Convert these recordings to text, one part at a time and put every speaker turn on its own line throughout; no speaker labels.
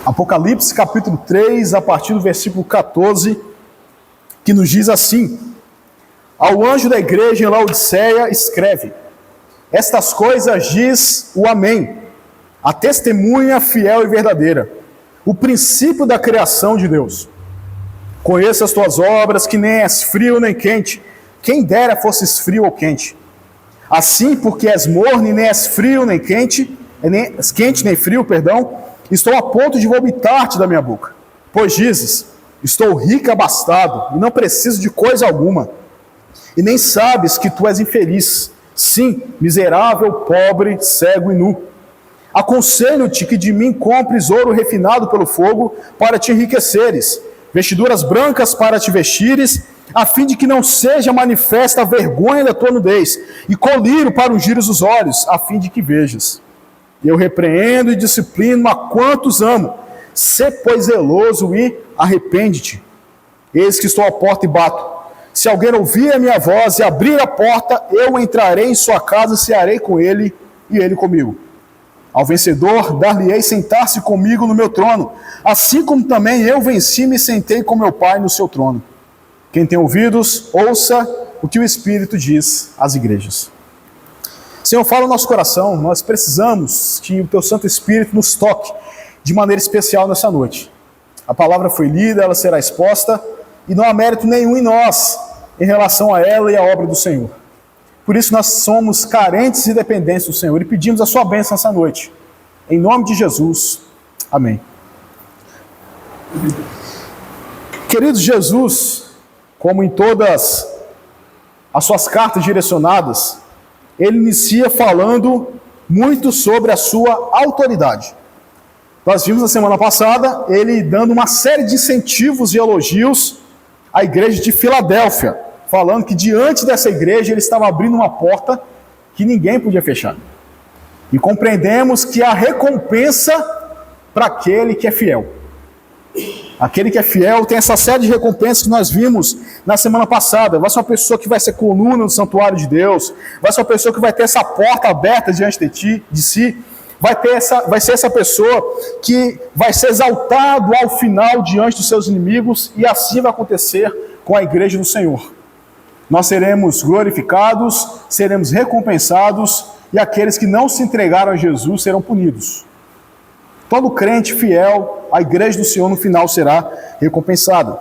Apocalipse capítulo 3, a partir do versículo 14, que nos diz assim: ao anjo da igreja em Laodiceia escreve: estas coisas diz o Amém, a testemunha fiel e verdadeira, o princípio da criação de Deus. Conheço as tuas obras, que nem és frio nem quente, quem dera fosses frio ou quente. Assim, porque és morno e nem és frio nem quente, nem frio, estou a ponto de vomitar-te da minha boca. Pois dizes: estou rico abastado, e não preciso de coisa alguma. E nem sabes que tu és infeliz, sim, miserável, pobre, cego e nu. Aconselho-te que de mim compres ouro refinado pelo fogo, para te enriqueceres, vestiduras brancas para te vestires, a fim de que não seja manifesta a vergonha da tua nudez, e colírio para ungires os olhos, a fim de que vejas. Eu repreendo e disciplino a quantos amo. Sê, pois, zeloso e arrepende-te. Eis que estou à porta e bato. Se alguém ouvir a minha voz e abrir a porta, eu entrarei em sua casa e cearei com ele e ele comigo. Ao vencedor, dar-lhe-ei sentar-se comigo no meu trono, assim como também eu venci e me sentei com meu Pai no seu trono. Quem tem ouvidos, ouça o que o Espírito diz às igrejas. Senhor, fala no nosso coração, nós precisamos que o Teu Santo Espírito nos toque de maneira especial nessa noite. A palavra foi lida, ela será exposta, e não há mérito nenhum em nós em relação a ela e à obra do Senhor. Por isso nós somos carentes e dependentes do Senhor e pedimos a sua bênção essa noite. Em nome de Jesus. Amém. Queridos, Jesus, como em todas as suas cartas direcionadas, ele inicia falando muito sobre a sua autoridade. Nós vimos na semana passada ele dando uma série de incentivos e elogios à igreja de Filadélfia, falando que diante dessa igreja ele estava abrindo uma porta que ninguém podia fechar. E compreendemos que há recompensa para aquele que é fiel. Aquele que é fiel tem essa série de recompensas que nós vimos na semana passada. Vai ser uma pessoa que vai ser coluna no santuário de Deus, vai ser uma pessoa que vai ter essa porta aberta diante de si, vai ser essa pessoa que vai ser exaltado ao final diante dos seus inimigos, e assim vai acontecer com a igreja do Senhor. Nós seremos glorificados, seremos recompensados, e aqueles que não se entregaram a Jesus serão punidos. Todo crente fiel à igreja do Senhor no final será recompensado.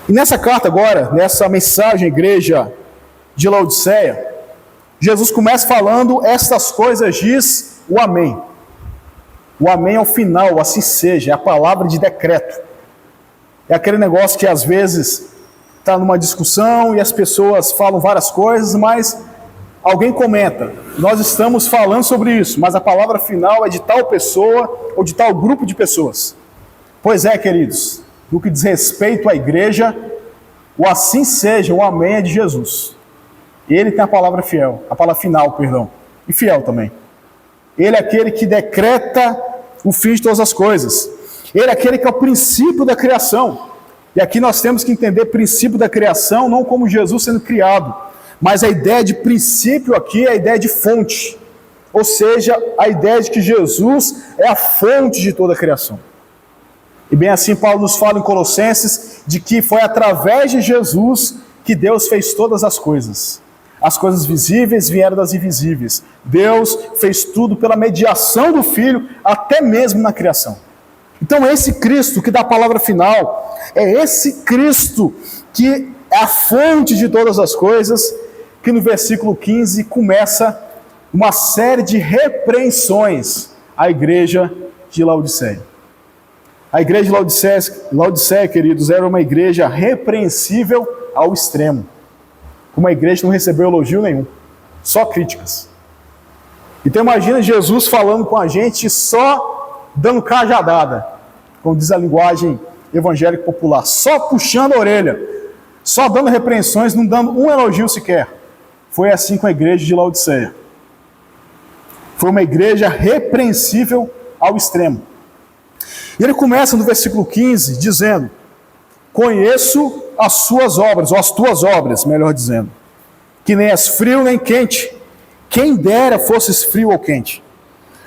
E nessa carta agora, nessa mensagem à igreja de Laodiceia, Jesus começa falando: estas coisas diz o Amém. O Amém é o final, assim seja, é a palavra de decreto. É aquele negócio que às vezes está numa discussão e as pessoas falam várias coisas, mas alguém comenta: nós estamos falando sobre isso, mas a palavra final é de tal pessoa ou de tal grupo de pessoas. Pois é, queridos, no que diz respeito à igreja, o assim seja, o Amém é de Jesus. Ele tem a palavra final, e fiel também. Ele é aquele que decreta o fim de todas as coisas. Ele é aquele que é o princípio da criação. E aqui nós temos que entender princípio da criação não como Jesus sendo criado, mas a ideia de princípio aqui é a ideia de fonte. Ou seja, a ideia de que Jesus é a fonte de toda a criação. E bem assim Paulo nos fala em Colossenses de que foi através de Jesus que Deus fez todas as coisas. As coisas visíveis vieram das invisíveis. Deus fez tudo pela mediação do Filho, até mesmo na criação. Então esse Cristo que dá a palavra final, é esse Cristo que é a fonte de todas as coisas, que no versículo 15 começa uma série de repreensões à igreja de Laodiceia. A igreja de Laodiceia, queridos, era uma igreja repreensível ao extremo. Uma igreja que não recebeu elogio nenhum, só críticas. Então imagina Jesus falando com a gente só dando cajadada, como diz a linguagem evangélica popular, só puxando a orelha, só dando repreensões, não dando um elogio sequer. Foi assim com a igreja de Laodiceia. Foi uma igreja repreensível ao extremo. E ele começa no versículo 15 dizendo: conheço as suas obras, ou as tuas obras, melhor dizendo, que nem és frio nem quente, quem dera fosses frio ou quente.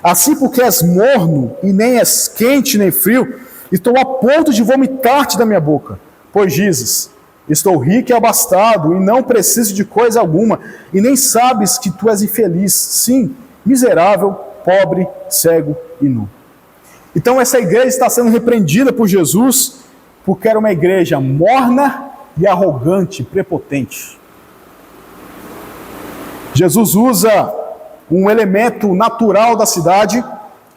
Assim, porque és morno e nem és quente nem frio, estou a ponto de vomitar-te da minha boca. Pois dizes, estou rico e abastado e não preciso de coisa alguma, e nem sabes que tu és infeliz, sim, miserável, pobre, cego e nu. Então essa igreja está sendo repreendida por Jesus, porque era uma igreja morna e arrogante, prepotente. Jesus usa um elemento natural da cidade,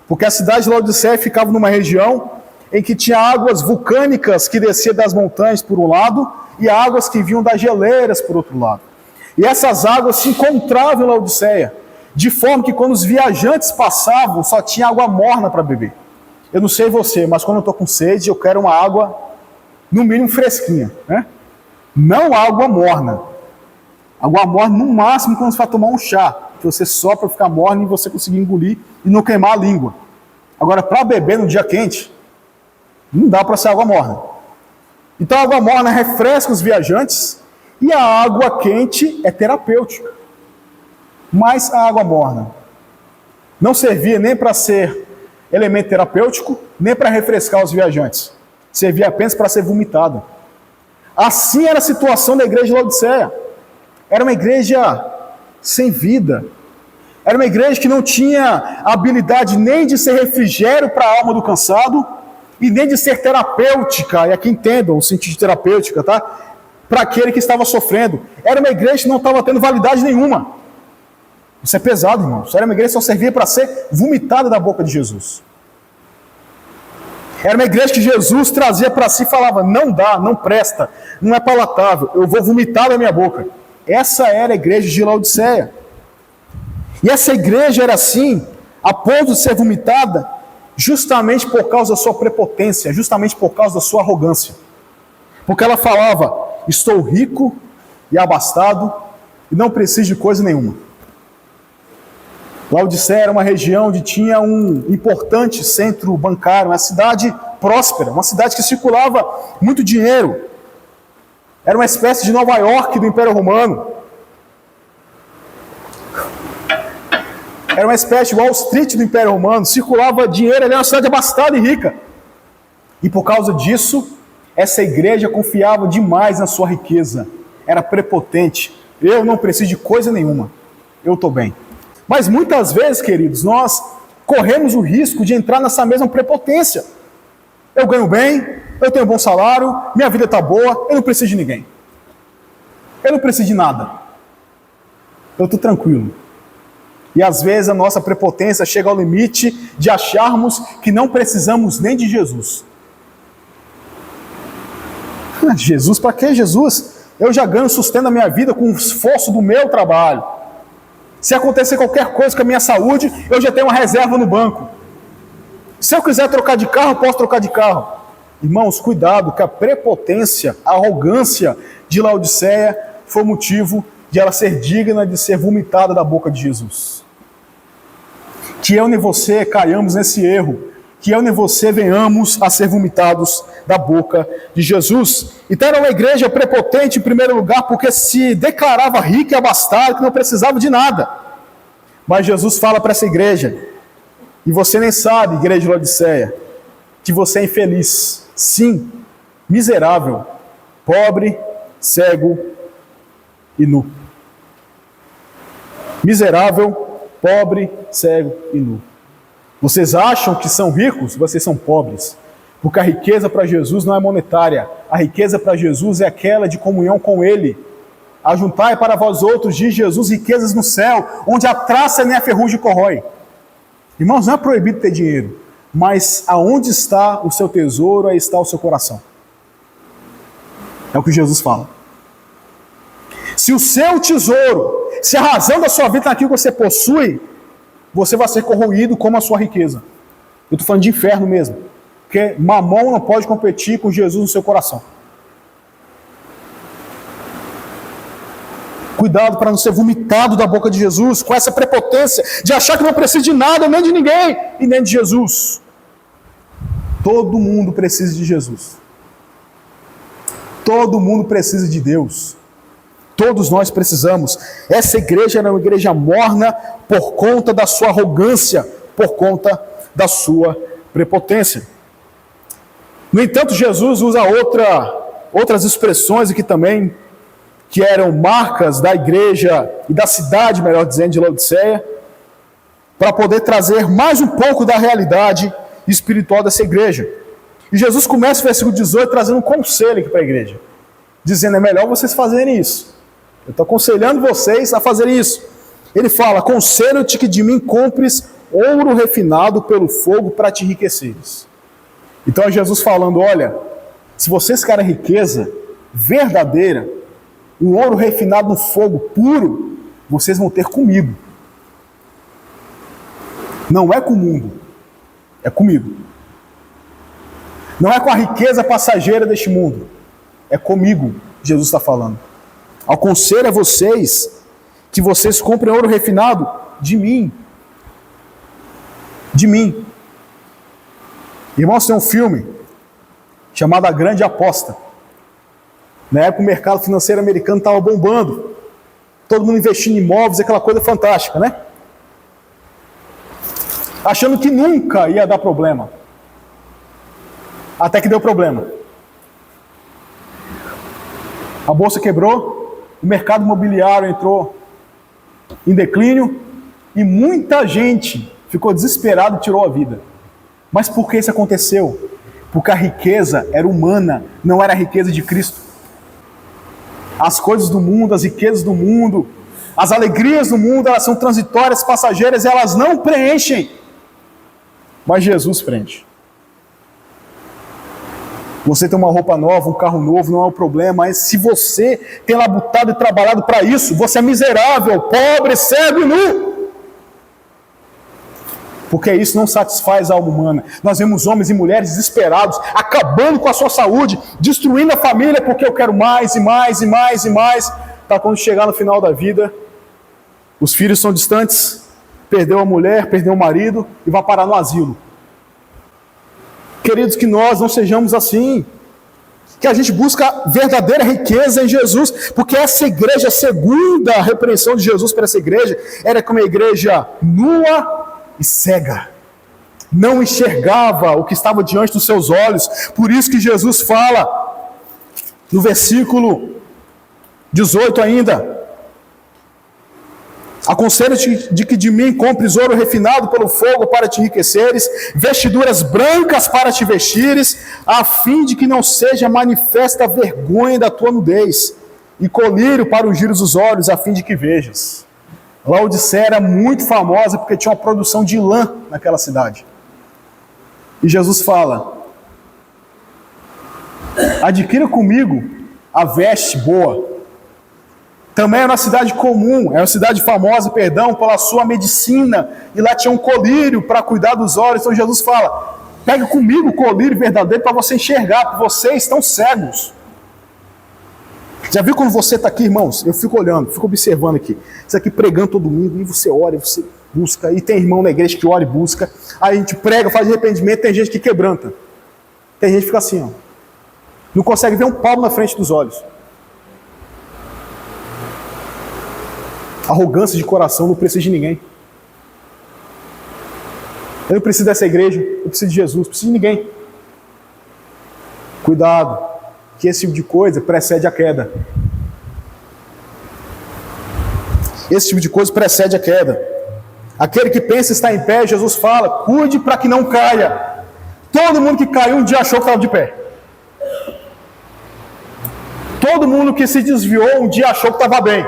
porque a cidade de Laodiceia ficava numa região em que tinha águas vulcânicas que desciam das montanhas por um lado e águas que vinham das geleiras por outro lado. E essas águas se encontravam em Laodiceia, de forma que quando os viajantes passavam, só tinha água morna para beber. Eu não sei você, mas quando eu estou com sede, eu quero uma água, no mínimo, fresquinha, né? Não água morna. Água morna, no máximo, quando você vai tomar um chá, que você sopra para ficar morno e você conseguir engolir e não queimar a língua. Agora, para beber no dia quente, não dá para ser água morna. Então, a água morna refresca os viajantes e a água quente é terapêutica. Mas a água morna não servia nem para ser elemento terapêutico, nem para refrescar os viajantes. Servia apenas para ser vomitada. Assim era a situação da igreja de Laodiceia. Era uma igreja sem vida. Era uma igreja que não tinha habilidade nem de ser refrigério para a alma do cansado e nem de ser terapêutica, e aqui entendam o sentido de terapêutica, tá? Para aquele que estava sofrendo. Era uma igreja que não estava tendo validade nenhuma. Isso é pesado, irmão. Isso era uma igreja que só servia para ser vomitada da boca de Jesus. Era uma igreja que Jesus trazia para si e falava, não dá, não presta, não é palatável, eu vou vomitar da minha boca. Essa era a igreja de Laodiceia. E essa igreja era assim, a ponto de ser vomitada, justamente por causa da sua prepotência, justamente por causa da sua arrogância. Porque ela falava, estou rico e abastado e não preciso de coisa nenhuma. Laodiceia era uma região onde tinha um importante centro bancário, uma cidade próspera, uma cidade que circulava muito dinheiro. Era uma espécie de Nova York do Império Romano. Era uma espécie de Wall Street do Império Romano. Circulava dinheiro, era uma cidade abastada e rica. E por causa disso, essa igreja confiava demais na sua riqueza. Era prepotente. Eu não preciso de coisa nenhuma. Eu estou bem. Mas muitas vezes, queridos, nós corremos o risco de entrar nessa mesma prepotência. Eu ganho bem, eu tenho um bom salário, minha vida está boa, eu não preciso de ninguém. Eu não preciso de nada. Eu estou tranquilo. E às vezes a nossa prepotência chega ao limite de acharmos que não precisamos nem de Jesus. Jesus, para que Jesus? Eu já ganho sustento da minha vida com o esforço do meu trabalho. Se acontecer qualquer coisa com a minha saúde, eu já tenho uma reserva no banco. Se eu quiser trocar de carro, eu posso trocar de carro. Irmãos, cuidado, que a prepotência, a arrogância de Laodiceia foi o motivo de ela ser digna de ser vomitada da boca de Jesus. Que eu nem você caiamos nesse erro. Que eu nem você venhamos a ser vomitados da boca de Jesus. Então era uma igreja prepotente em primeiro lugar, porque se declarava rica e abastada, que não precisava de nada. Mas Jesus fala para essa igreja, e você nem sabe, igreja de Laodiceia, que você é infeliz, sim, miserável, pobre, cego e nu. Miserável, pobre, cego e nu. Vocês acham que são ricos? Vocês são pobres. Porque a riqueza para Jesus não é monetária. A riqueza para Jesus é aquela de comunhão com Ele. Ajuntai para vós outros, diz Jesus, riquezas no céu, onde a traça nem a ferrugem corrói. Irmãos, não é proibido ter dinheiro, mas aonde está o seu tesouro, aí está o seu coração. É o que Jesus fala. Se o seu tesouro, se a razão da sua vida naquilo que você possui, você vai ser corroído como a sua riqueza. Eu estou falando de inferno mesmo. Porque mamão não pode competir com Jesus no seu coração. Cuidado para não ser vomitado da boca de Jesus, com essa prepotência de achar que não precisa de nada, nem de ninguém, e nem de Jesus. Todo mundo precisa de Jesus. Todo mundo precisa de Deus. Todos nós precisamos. Essa igreja era uma igreja morna por conta da sua arrogância, por conta da sua prepotência. No entanto, Jesus usa outras expressões aqui também, que eram marcas da igreja e da cidade, melhor dizendo, de Laodiceia, para poder trazer mais um pouco da realidade espiritual dessa igreja. E Jesus começa o versículo 18 trazendo um conselho aqui para a igreja, dizendo: é melhor vocês fazerem isso. Eu estou aconselhando vocês a fazerem isso. Ele fala: aconselho-te que de mim compres ouro refinado pelo fogo para te enriqueceres. Então é Jesus falando: olha, se vocês querem riqueza verdadeira, um ouro refinado no fogo puro, vocês vão ter comigo. Não é com o mundo, é comigo. Não é com a riqueza passageira deste mundo, é comigo, Jesus está falando. Aconselho a vocês que vocês comprem ouro refinado de mim. De mim. Irmãos, tem um filme chamado A Grande Aposta. Na época o mercado financeiro americano estava bombando. Todo mundo investindo em imóveis, aquela coisa fantástica, né? Achando que nunca ia dar problema. Até que deu problema. A bolsa quebrou, o mercado imobiliário entrou em declínio e muita gente ficou desesperada e tirou a vida. Mas por que isso aconteceu? Porque a riqueza era humana, não era a riqueza de Cristo. As coisas do mundo, as riquezas do mundo, as alegrias do mundo, elas são transitórias, passageiras, elas não preenchem. Mas Jesus preenche. Você tem uma roupa nova, um carro novo, não é um problema, mas se você tem labutado e trabalhado para isso, você é miserável, pobre, cego e nu. Porque isso não satisfaz a alma humana. Nós vemos homens e mulheres desesperados, acabando com a sua saúde, destruindo a família, porque eu quero mais e mais e mais e mais. Para quando chegar no final da vida, os filhos são distantes, perdeu a mulher, perdeu o marido e vai parar no asilo. Queridos, que nós não sejamos assim, que a gente busca verdadeira riqueza em Jesus, porque essa igreja, a segunda repreensão de Jesus para essa igreja, era como uma igreja nua e cega, não enxergava o que estava diante dos seus olhos. Por isso que Jesus fala, no versículo 18 ainda: aconselho-te de que de mim compres ouro refinado pelo fogo para te enriqueceres, vestiduras brancas para te vestires, a fim de que não seja manifesta a vergonha da tua nudez, e colírio para ungir os olhos, a fim de que vejas. Laodiceia era muito famosa porque tinha uma produção de lã naquela cidade. E Jesus fala: adquira comigo a veste boa. Também era uma cidade comum, era uma cidade famosa, pela sua medicina, e lá tinha um colírio para cuidar dos olhos. Então Jesus fala: pega comigo o colírio verdadeiro para você enxergar, porque vocês estão cegos. Já viu quando você está aqui, irmãos? Eu fico olhando, fico observando aqui. Você aqui pregando todo domingo, e você ora, você busca, e tem irmão na igreja que ora e busca. Aí a gente prega, faz arrependimento, tem gente que quebranta. Tem gente que fica assim, ó. Não consegue ver um palmo na frente dos olhos. Arrogância de coração, não precisa de ninguém. Eu não preciso dessa igreja, eu preciso de Jesus, não preciso de ninguém. Cuidado, que esse tipo de coisa precede a queda. Esse tipo de coisa precede a queda. Aquele que pensa estar em pé, Jesus fala: cuide para que não caia. Todo mundo que caiu um dia achou que estava de pé. Todo mundo que se desviou um dia achou que estava bem.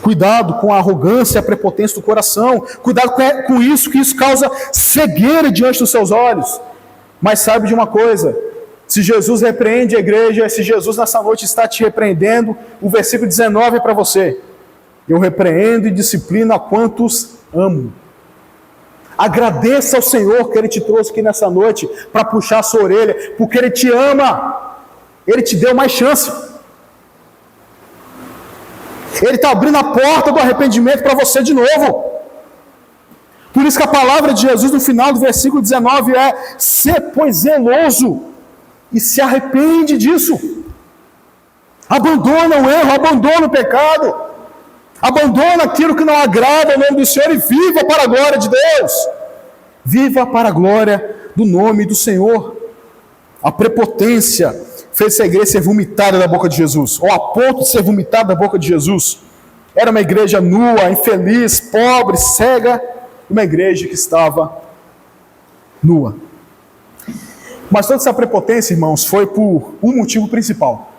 Cuidado com a arrogância e a prepotência do coração. Cuidado com isso, que isso causa cegueira diante dos seus olhos. Mas saiba de uma coisa: se Jesus repreende a igreja, se Jesus nessa noite está te repreendendo, o versículo 19 é para você: eu repreendo e disciplino a quantos amo. Agradeça ao Senhor que Ele te trouxe aqui nessa noite para puxar a sua orelha, porque Ele te ama. Ele te deu mais chance. Ele está abrindo a porta do arrependimento para você de novo. Por isso que a palavra de Jesus no final do versículo 19 é: sê, pois, zeloso e se arrepende disso. Abandona o erro, abandona o pecado. Abandona aquilo que não agrada ao nome do Senhor e viva para a glória de Deus. Viva para a glória do nome do Senhor. A prepotência fez essa igreja ser vomitada da boca de Jesus, ou a ponto de ser vomitada da boca de Jesus. Era uma igreja nua, infeliz, pobre, cega, uma igreja que estava nua. Mas toda essa prepotência, irmãos, foi por um motivo principal.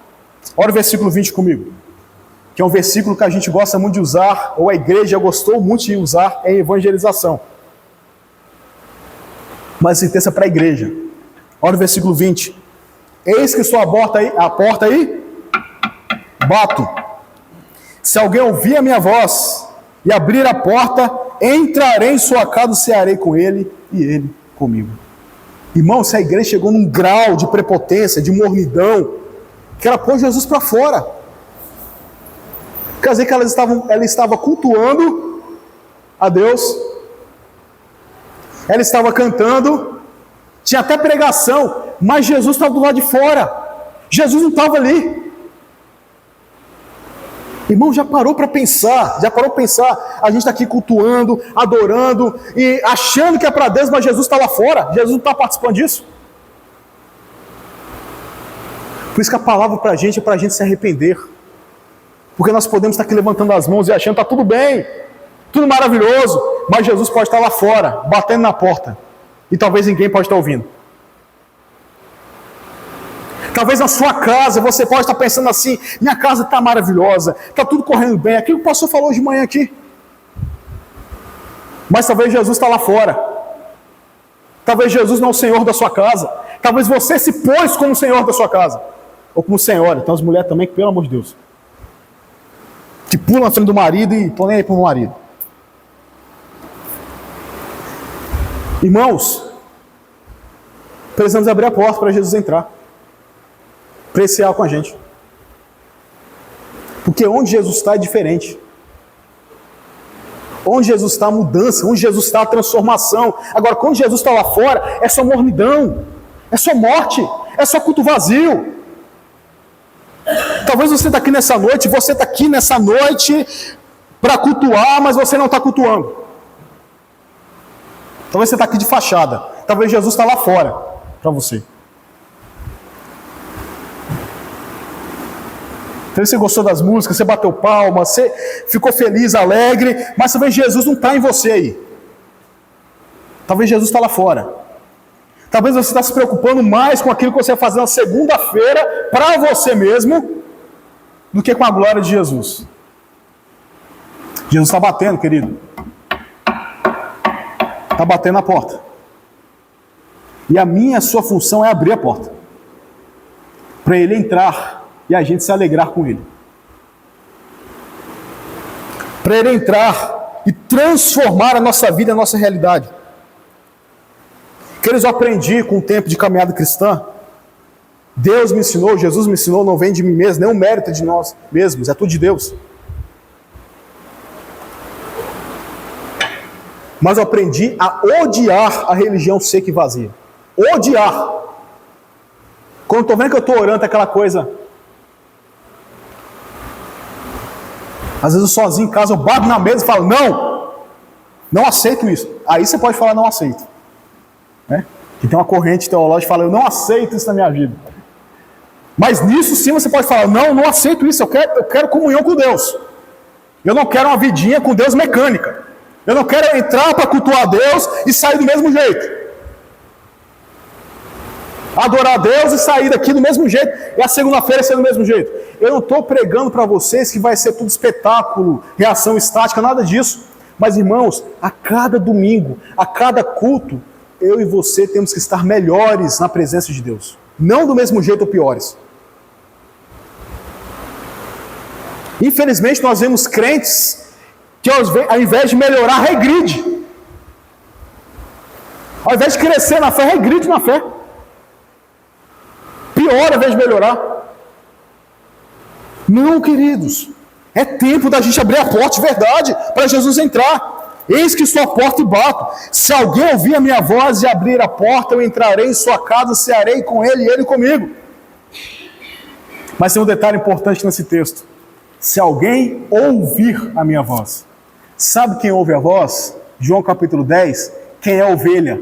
Olha o versículo 20 comigo, que é um versículo que a gente gosta muito de usar, ou a igreja gostou muito de usar em evangelização. Mas sentença para a igreja. Olha o versículo 20. Eis que estou à porta aí, bato. Se alguém ouvir a minha voz e abrir a porta, entrarei em sua casa, cearei com ele e ele comigo. Irmão, se a igreja chegou num grau de prepotência, de mornidão, que ela pôs Jesus para fora. Quer dizer que ela estava cultuando a Deus, ela estava cantando, tinha até pregação, mas Jesus estava do lado de fora. Jesus não estava ali. Irmão, já parou para pensar? A gente está aqui cultuando, adorando e achando que é para Deus, mas Jesus está lá fora. Jesus não está participando disso. Por isso que a palavra para a gente é para a gente se arrepender. Porque nós podemos estar aqui levantando as mãos e achando que está tudo bem, tudo maravilhoso, mas Jesus pode estar lá fora, batendo na porta. E talvez ninguém pode estar ouvindo. Talvez na sua casa você pode estar pensando assim: minha casa está maravilhosa, está tudo correndo bem, aquilo que o pastor falou de manhã aqui. Mas talvez Jesus está lá fora. Talvez Jesus não é o Senhor da sua casa. Talvez você se pôs como Senhor da sua casa. Ou como senhora. Tem umas mulheres também que, pelo amor de Deus, que pulam na frente do marido e estão nem aí para o marido. Irmãos, precisamos abrir a porta para Jesus entrar, apreciar com a gente. Porque onde Jesus está é diferente. Onde Jesus está a mudança, onde Jesus está a transformação. Agora, quando Jesus está lá fora, é só mornidão, é só morte, é só culto vazio. Talvez você está aqui nessa noite, para cultuar, mas você não está cultuando. Talvez você está aqui de fachada. Talvez Jesus está lá fora para você. Talvez você gostou das músicas, você bateu palma, você ficou feliz, alegre, mas talvez Jesus não está em você aí. Talvez Jesus está lá fora. Talvez você está se preocupando mais com aquilo que você vai fazer na segunda-feira para você mesmo do que com a glória de Jesus. Jesus está batendo, querido. Está batendo na porta. E a sua função é abrir a porta. Para ele entrar e a gente se alegrar com ele. Para ele entrar e transformar a nossa vida, a nossa realidade. Queridos, eu aprendi com o tempo de caminhada cristã. Deus me ensinou, Jesus me ensinou, não vem de mim mesmo, nem o mérito é de nós mesmos, é tudo de Deus. Mas eu aprendi a odiar a religião seca e vazia. Odiar. Quando estou vendo que eu estou orando, é aquela coisa. Às vezes eu sozinho em casa, eu bato na mesa e falo: não aceito isso. Aí você pode falar: não aceito. Né? Que tem uma corrente teológica que fala: eu não aceito isso na minha vida. Mas nisso sim você pode falar: não aceito isso, eu quero comunhão com Deus. Eu não quero uma vidinha com Deus mecânica. Eu não quero entrar para cultuar Deus e sair do mesmo jeito. Adorar a Deus e sair daqui do mesmo jeito, e a segunda-feira ser do mesmo jeito. Eu não estou pregando para vocês que vai ser tudo espetáculo, reação estática, nada disso. Mas, irmãos, a cada domingo, a cada culto, eu e você temos que estar melhores na presença de Deus. Não do mesmo jeito ou piores. Infelizmente, nós vemos crentes que ao invés de melhorar, regride. Ao invés de crescer na fé, regride na fé. Pior ao invés de melhorar. Não, queridos. É tempo da gente abrir a porta de verdade para Jesus entrar. Eis que estou à porta e bato. Se alguém ouvir a minha voz e abrir a porta, eu entrarei em sua casa, cearei com ele e ele comigo. Mas tem um detalhe importante nesse texto. Se alguém ouvir a minha voz. Sabe quem ouve a voz? João capítulo 10. Quem é a ovelha?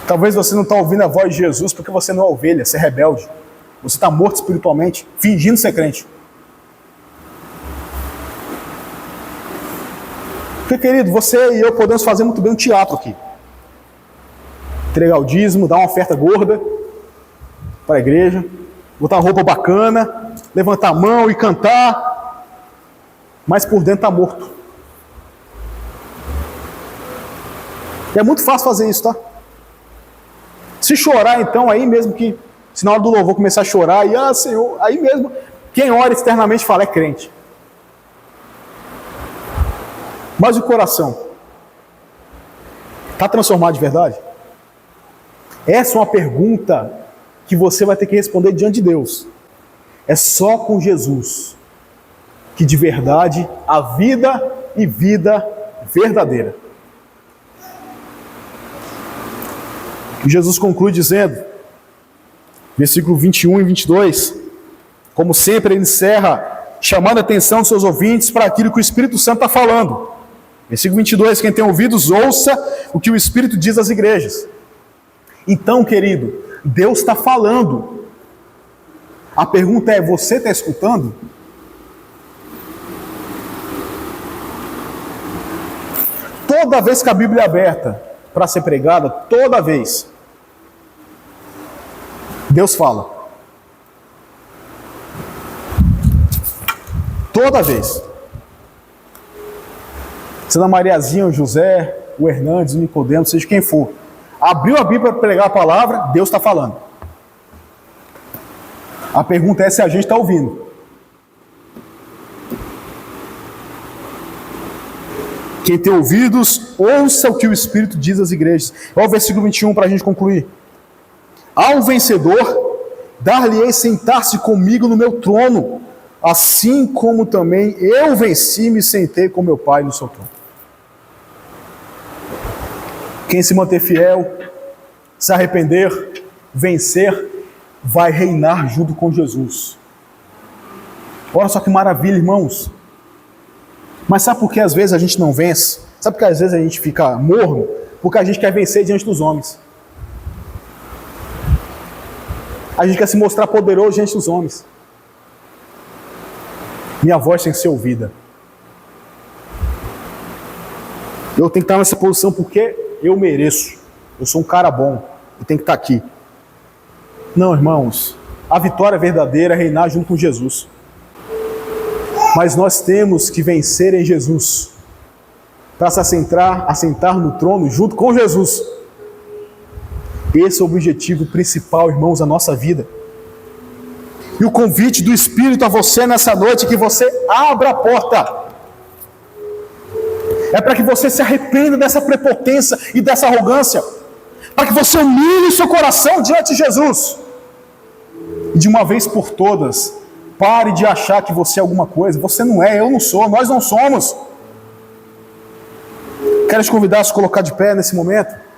Talvez você não está ouvindo a voz de Jesus porque você não é ovelha, você é rebelde. Você está morto espiritualmente, fingindo ser crente. Porque, querido, você e eu podemos fazer muito bem um teatro aqui. Entregar o dízimo, dar uma oferta gorda para a igreja, botar uma roupa bacana, levantar a mão e cantar, mas por dentro está morto. E é muito fácil fazer isso, tá? Se chorar, então, aí mesmo que, se na hora do louvor começar a chorar, e Senhor, aí mesmo, quem ora externamente fala é crente. Mas o coração está transformado de verdade? Essa é uma pergunta que você vai ter que responder diante de Deus. É só com Jesus que de verdade há vida e vida verdadeira. E Jesus conclui dizendo, versículo 21 e 22, como sempre ele encerra chamando a atenção dos seus ouvintes para aquilo que o Espírito Santo está falando. Versículo 22, quem tem ouvidos, ouça o que o Espírito diz às igrejas. Então, querido, Deus está falando. A pergunta é, você está escutando? Toda vez que a Bíblia é aberta para ser pregada, toda vez, Deus fala. Toda vez. Seja a Mariazinha, o José, o Hernandes, o Nicodemo, seja quem for. Abriu a Bíblia para pregar a palavra, Deus está falando. A pergunta é se a gente está ouvindo. Quem tem ouvidos, ouça o que o Espírito diz às igrejas. Olha o versículo 21 para a gente concluir. Ao vencedor, dar-lhe-ei sentar-se comigo no meu trono, assim como também eu venci e me sentei com meu Pai no seu trono. Quem se manter fiel, se arrepender, vencer, vai reinar junto com Jesus. Olha só que maravilha, irmãos. Mas sabe por que às vezes a gente não vence? Sabe por que às vezes a gente fica morno? Porque a gente quer vencer diante dos homens. A gente quer se mostrar poderoso diante dos homens. Minha voz tem que ser ouvida. Eu tenho que estar nessa posição porque eu mereço. Eu sou um cara bom. Eu tenho que estar aqui. Não, irmãos. A vitória verdadeira é reinar junto com Jesus. Mas nós temos que vencer em Jesus. Para se assentar no trono junto com Jesus. Esse é o objetivo principal, irmãos, da nossa vida. E o convite do Espírito a você nessa noite é que você abra a porta. É para que você se arrependa dessa prepotência e dessa arrogância. Para que você humilhe seu coração diante de Jesus. E de uma vez por todas, pare de achar que você é alguma coisa. Você não é, eu não sou, nós não somos. Quero te convidar a se colocar de pé nesse momento.